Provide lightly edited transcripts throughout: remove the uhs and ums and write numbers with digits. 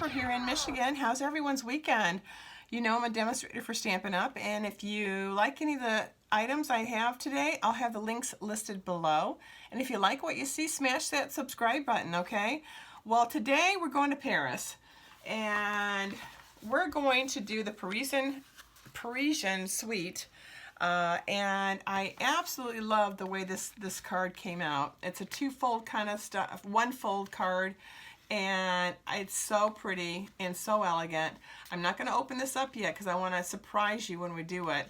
Stamper here in Michigan. How's everyone's weekend? You know I'm a demonstrator for Stampin' Up, and if you like any of the items I have today, I'll have the links listed below. And if you like what you see, smash that subscribe button, okay? Well, today we're going to Paris, and we're going to do the Parisian Suite. And I absolutely love the way this card came out. It's a two-fold kind of stuff, one-fold card, and it's so pretty and so elegant. I'm not going to open this up yet because I want to surprise you when we do it.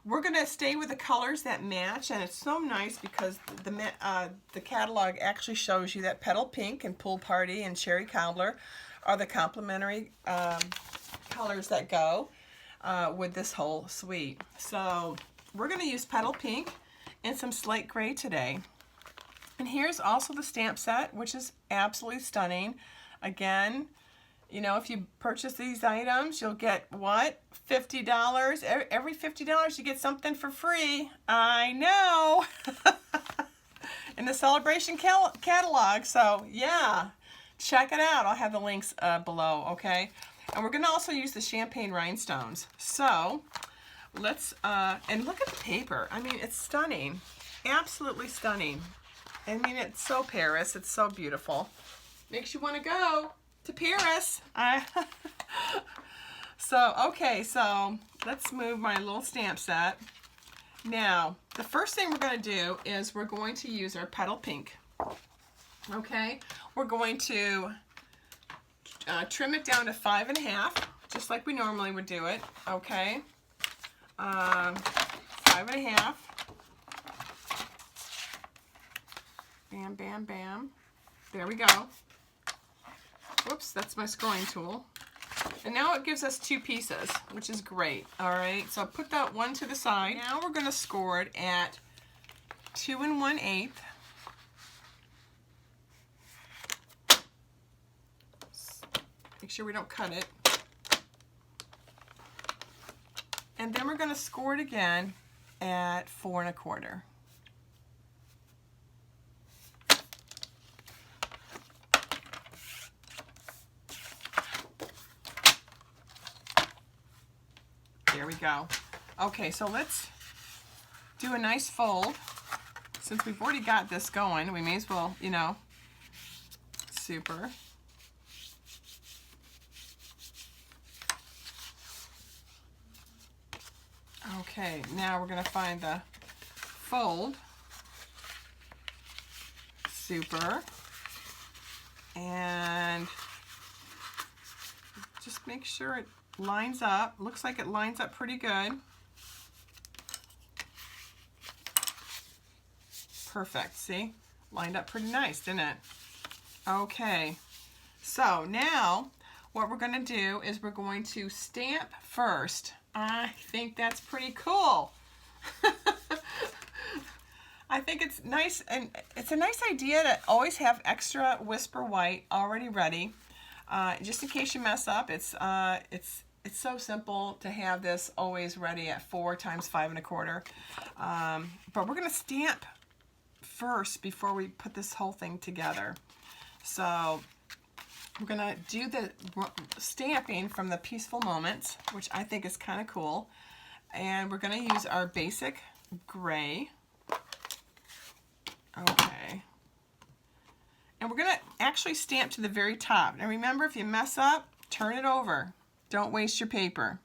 We're going to stay with the colors that match, and it's so nice because the catalog actually shows you that Petal Pink and Pool Party and Cherry Cobbler are the complementary colors that go with this whole suite. So we're going to use Petal Pink and some Slate Gray today. And here's also the stamp set, which is absolutely stunning. Again, you know, if you purchase these items, you'll get what? $50. Every $50 you get something for free. I know. In the Sale-A-Bration catalog. So yeah, check it out. I'll have the links below, okay? And we're going to also use the champagne rhinestones. So let's, and look at the paper. I mean, it's stunning. Absolutely stunning. I mean, it's so Paris. It's so beautiful. Makes you want to go to Paris. Okay, so let's move my little stamp set. Now, the first thing we're going to do is we're going to use our Petal Pink. Okay, we're going to trim it down to 5.5, just like we normally would do it. Okay, 5.5. Bam, bam, bam. There we go. Whoops, that's my scoring tool. And now it gives us two pieces, which is great. All right, so put that one to the side. Now we're going to score it at 2 1/8. Make sure we don't cut it. And then we're going to score it again at 4 1/4. There we go. Okay, so let's do a nice fold. Since we've already got this going, we may as well, you know, super. Okay, now we're going to find the fold. Super. And just make sure it lines up. Looks like it lines up pretty good. Perfect. See? Lined up pretty nice, didn't it? Okay. So now what we're going to do is we're going to stamp first. I think that's pretty cool. I think it's nice, and it's a nice idea to always have extra Whisper White already ready. Just in case you mess up, it's so simple to have this always ready at 4 times 5 1/4. But we're going to stamp first before we put this whole thing together. So we're going to do the stamping from the Peaceful Moments, which I think is kind of cool. And we're going to use our basic gray. Okay. And we're going to actually stamp to the very top. And remember, if you mess up, turn it over. Don't waste your paper.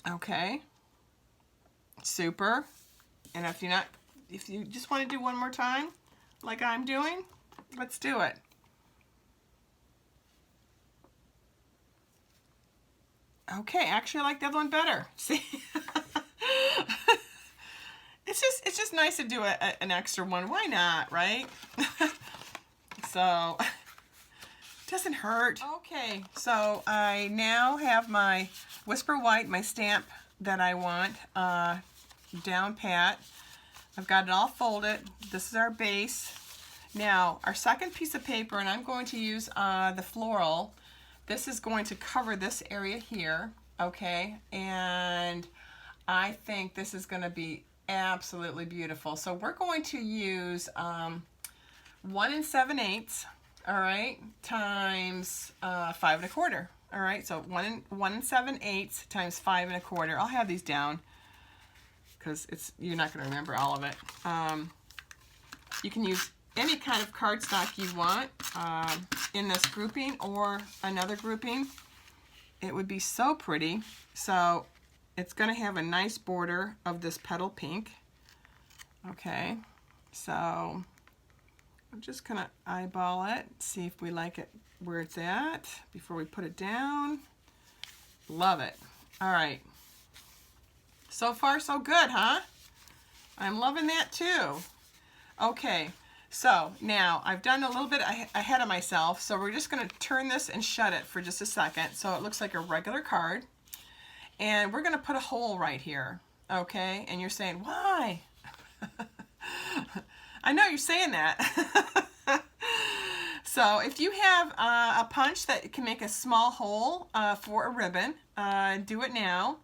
Okay. Super. And if you just want to do one more time, like I'm doing, let's do it. Okay, actually I like the other one better. See? It's just nice to do an extra one. Why not, right? So, doesn't hurt. Okay, so I now have my Whisper White, my stamp that I want, down pat. I've got it all folded. This is our base. Now, our second piece of paper, and I'm going to use the floral. This is going to cover this area here, okay? And I think this is going to be absolutely beautiful. So we're going to use 1 7/8, all right, times 5 1/4. All right, so 1 7/8 times 5 1/4. I'll have these down because you're not going to remember all of it. You can use any kind of cardstock you want in this grouping or another grouping. It would be so pretty. So it's going to have a nice border of this petal pink. Okay, so I'm just going to eyeball it, see if we like it where it's at before we put it down. Love it. All right. So far, so good, huh? I'm loving that too. Okay, so now I've done a little bit ahead of myself, so we're just going to turn this and shut it for just a second so it looks like a regular card. And we're going to put a hole right here, okay? And you're saying, why? I know you're saying that. So if you have a punch that can make a small hole for a ribbon, do it now.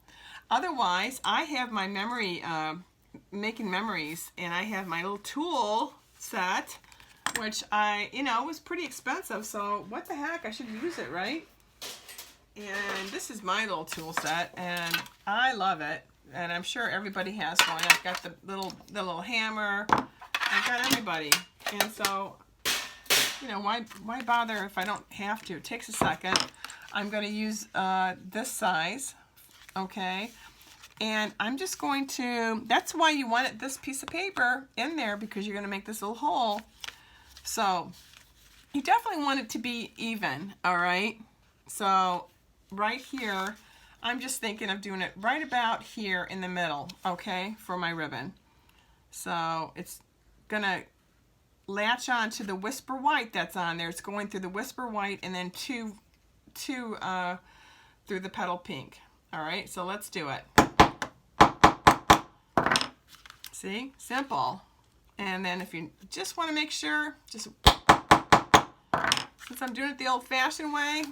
Otherwise, I have my memory, making memories, and I have my little tool set, which was pretty expensive, so what the heck, I should use it, right? And this is my little tool set, and I love it, and I'm sure everybody has one. I've got the little hammer, I've got everybody, and so, why bother if I don't have to? It takes a second. I'm going to use this size, okay? And I'm just going to, that's why you want this piece of paper in there, because you're going to make this little hole. So you definitely want it to be even, all right? So right here, I'm just thinking of doing it right about here in the middle, okay, for my ribbon. So it's going to latch on to the Whisper White that's on there. It's going through the Whisper White and then two through the Petal Pink. All right, so let's do it. See, simple. And then if you just want to make sure, since I'm doing it the old-fashioned way,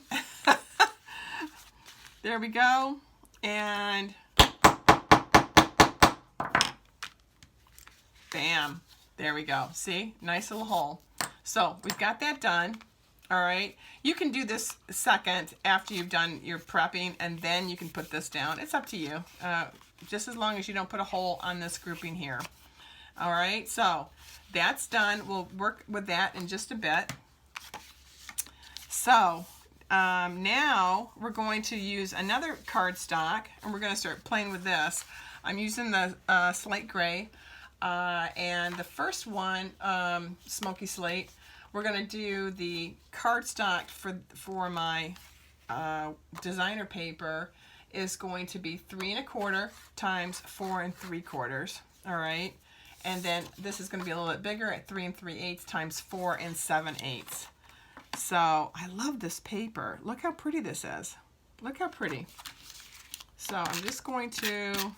there we go. And bam, there we go. See, nice little hole. So we've got that done. All right, you can do this second after you've done your prepping, and then you can put this down. It's up to you, just as long as you don't put a hole on this grouping here. All right, so that's done. We'll work with that in just a bit. So now we're going to use another cardstock, and we're going to start playing with this. I'm using the Slate Gray, and the first one, Smoky Slate. We're going to do the cardstock for my designer paper is going to be 3 1/4 times 4 3/4. All right, and then this is going to be a little bit bigger at 3 3/8 times 4 7/8. So I love this paper. Look how pretty this is. Look how pretty. So I'm just going to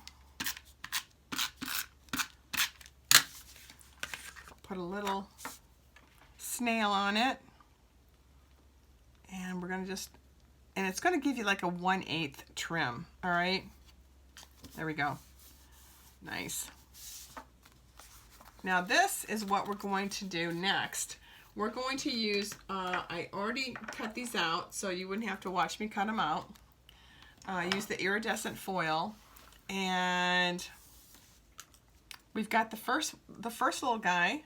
put a little snail on it, and we're going to just, and it's going to give you like a 1/8 trim. All right, there we go. Nice. Now this is what we're going to do next. We're going to use, I already cut these out, so you wouldn't have to watch me cut them out. Use the iridescent foil, and we've got the first little guy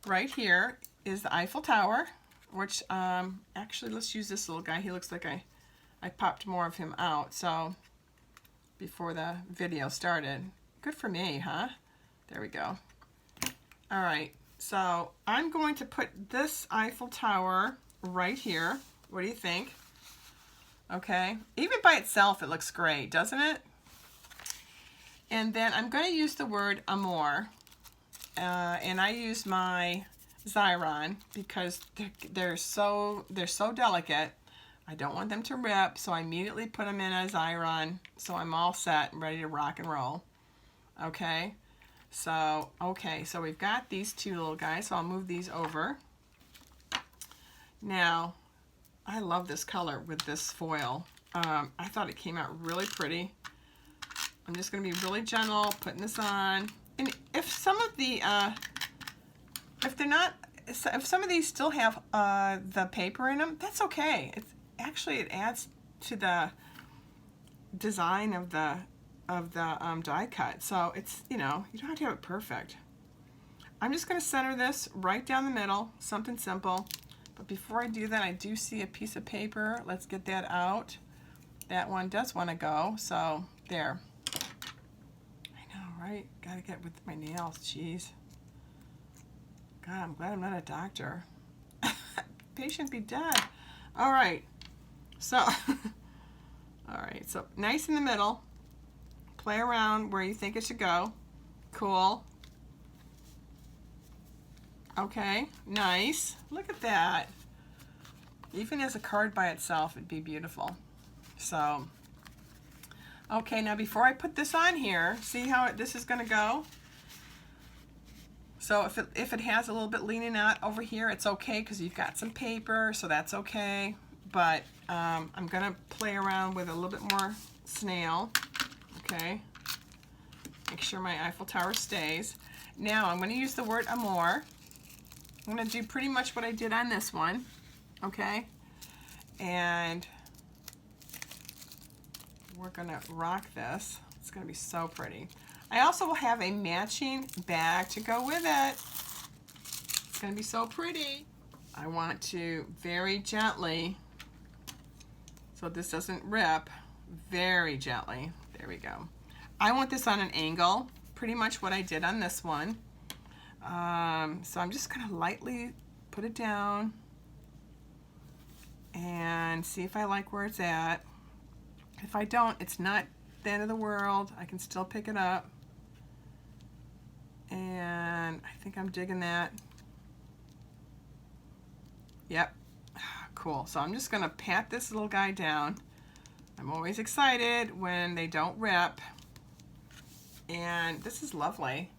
right here is the Eiffel Tower, which actually let's use this little guy. He looks like I popped more of him out, so before the video started. Good for me, huh? There we go. All right, so I'm going to put this Eiffel Tower right here. What do you think? Okay, even by itself it looks great, doesn't it? And then I'm going to use the word amour, and I use my Xyron because they're so delicate. I don't want them to rip, so I immediately put them in a Xyron, so I'm all set and ready to rock and roll. Okay, so we've got these two little guys, so I'll move these over. Now, I love this color with this foil. I thought it came out really pretty. I'm just going to be really gentle putting this on. And if some of the, if they're not if some of these still have the paper in them, that's okay. It's actually, it adds to the design of the die cut. So it's, you know, you don't have to have it perfect. I'm just going to center this right down the middle, something simple. But before I do that, I do see a piece of paper. Let's get that out. That one does want to go, so there. I know, right? Gotta get with my nails, jeez. God, I'm glad I'm not a doctor. Patient be dead. All right, so, all right, so nice in the middle. Play around where you think it should go. Cool. Okay, nice. Look at that. Even as a card by itself, it'd be beautiful. So, okay, now before I put this on here, see how this is going to go? So if it has a little bit leaning out over here, it's okay because you've got some paper, so that's okay. But I'm going to play around with a little bit more snail. Okay, make sure my Eiffel Tower stays. Now I'm going to use the word amour. I'm going to do pretty much what I did on this one, okay? And we're going to rock this. It's going to be so pretty. I also will have a matching bag to go with it. It's going to be so pretty. I want to very gently, so this doesn't rip, very gently. There we go. I want this on an angle, pretty much what I did on this one. So I'm just going to lightly put it down and see if I like where it's at. If I don't, it's not the end of the world. I can still pick it up. And I think I'm digging that. Yep. Cool. So I'm just going to pat this little guy down. I'm always excited when they don't rip. And this is lovely.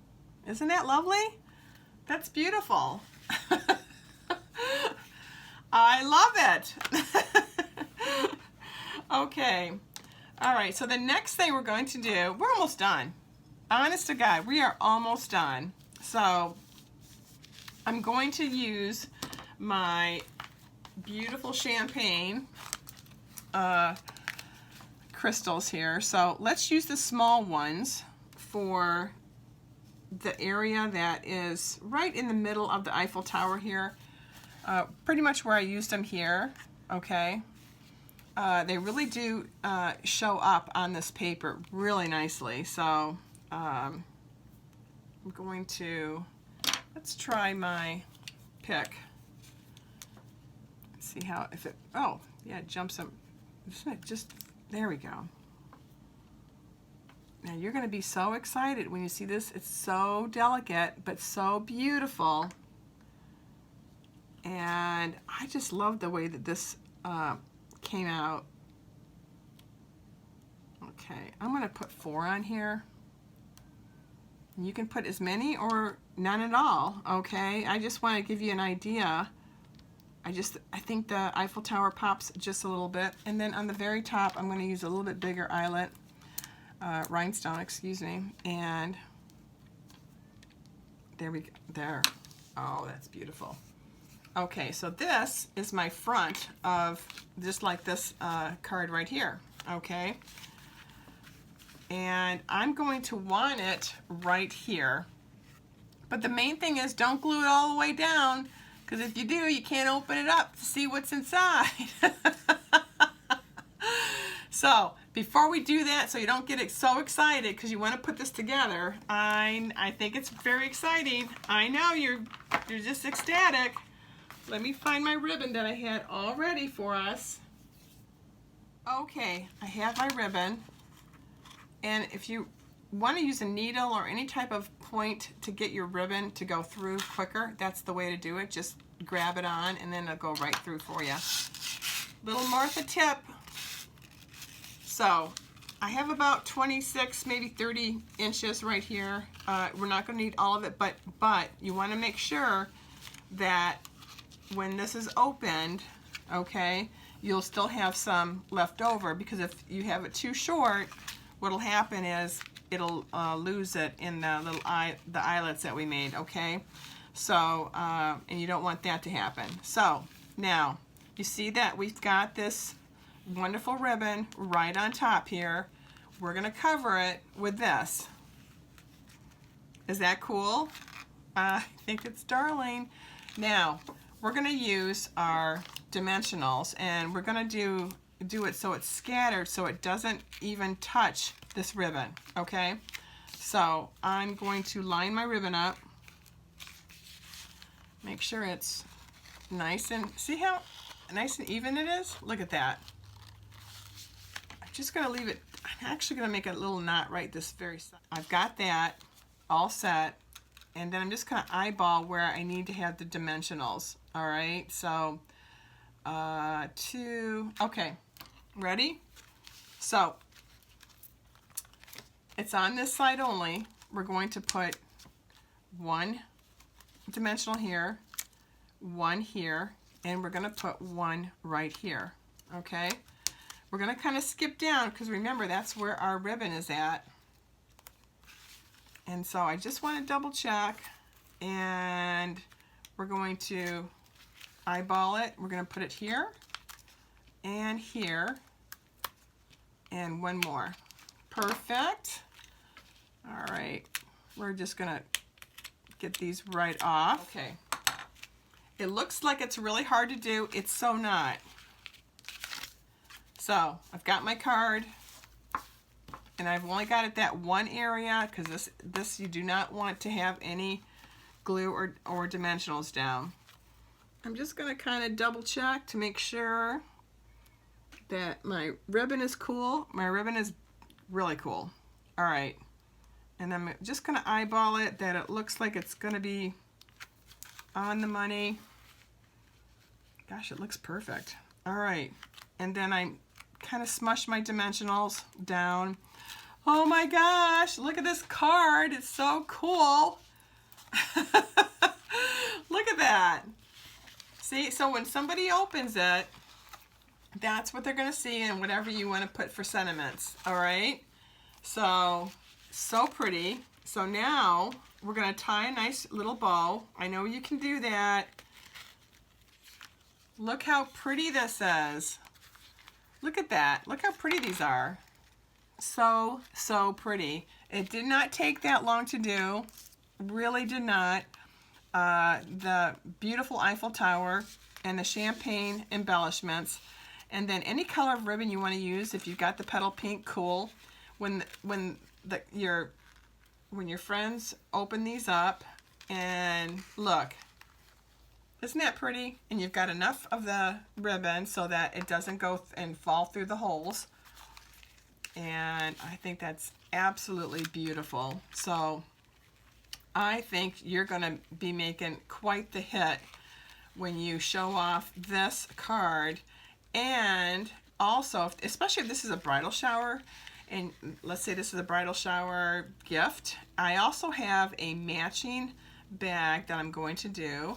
Isn't that lovely? That's beautiful. I love it. Okay. All right, so the next thing we're going to do, we're almost done. Honest to God, we are almost done. So I'm going to use my beautiful champagne crystals here. So let's use the small ones for the area that is right in the middle of the Eiffel Tower here. Pretty much where I used them here, okay? They really do show up on this paper really nicely. So I'm going to, let's try my pick. Let's see how, if it, oh, yeah, it jumps up. Just, there we go. Now you're going to be so excited when you see this. It's so delicate, but so beautiful. And I just love the way that this came out. Okay, I'm going to put 4 on here. You can put as many or none at all, okay? I just want to give you an idea. I think the Eiffel Tower pops just a little bit. And then on the very top, I'm going to use a little bit bigger eyelet. Rhinestone, excuse me, and there we go, there. Oh, that's beautiful. Okay, so this is my front of just like this card right here, okay? And I'm going to want it right here. But the main thing is don't glue it all the way down, because if you do, you can't open it up to see what's inside. So before we do that, so you don't get so excited because you want to put this together, I think it's very exciting. I know you're just ecstatic. Let me find my ribbon that I had all ready for us. Okay, I have my ribbon. And if you want to use a needle or any type of point to get your ribbon to go through quicker, that's the way to do it. Just grab it on and then it'll go right through for you. Little Martha tip. So I have about 26, maybe 30 inches right here. We're not going to need all of it, but you want to make sure that when this is opened, okay, you'll still have some left over, because if you have it too short, what'll happen is it'll lose it in the little the eyelets that we made, okay? So, and you don't want that to happen. So now you see that we've got this wonderful ribbon right on top here. We're going to cover it with this. Is that cool? I think it's darling. Now we're going to use our dimensionals, and we're going to do it so it's scattered so it doesn't even touch this ribbon. Okay, so I'm going to line my ribbon up, make sure it's nice, and see how nice and even it is? Look at that. I'm just going to leave it. I'm actually going to make a little knot right this very side. I've got that all set, and then I'm just going to eyeball where I need to have the dimensionals. All right, so okay, ready? So it's on this side only. We're going to put one dimensional here, one here, and we're going to put one right here. Okay, we're going to kind of skip down because remember that's where our ribbon is at. And so I just want to double check, and we're going to eyeball it. We're going to put it here and here and one more. Perfect. All right, we're just going to get these right off. Okay, it looks like it's really hard to do. It's so not. So I've got my card, and I've only got it that one area because this you do not want to have any glue or dimensionals down. I'm just going to kind of double check to make sure that my ribbon is cool. My ribbon is really cool. All right, and I'm just going to eyeball it that it looks like it's going to be on the money. Gosh, it looks perfect. All right, and then I kind of smush my dimensionals down. Oh my gosh, look at this card. It's so cool. Look at that. See, so when somebody opens it, that's what they're going to see, and whatever you want to put for sentiments. All right, so pretty. So now we're going to tie a nice little bow. I know you can do that. Look how pretty this is. Look at that. Look how pretty these are. So pretty. It did not take that long to do. Really did not. The beautiful Eiffel Tower and the champagne embellishments, and then any color of ribbon you want to use. If you've got the petal pink, cool. When your friends open these up, and look, isn't that pretty? And you've got enough of the ribbon so that it doesn't go and fall through the holes. And I think that's absolutely beautiful. So I think you're going to be making quite the hit when you show off this card. And also, especially if this is a bridal shower, and let's say this is a bridal shower gift, I also have a matching bag that I'm going to do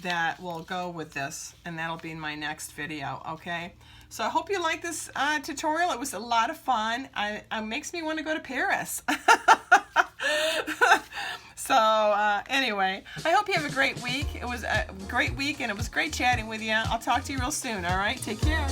that will go with this, and that'll be in my next video. Okay, so I hope you like this tutorial. It was a lot of fun. It makes me want to go to Paris. So anyway, I hope you have a great week. It was a great week, and it was great chatting with you. I'll talk to you real soon. All right, take care.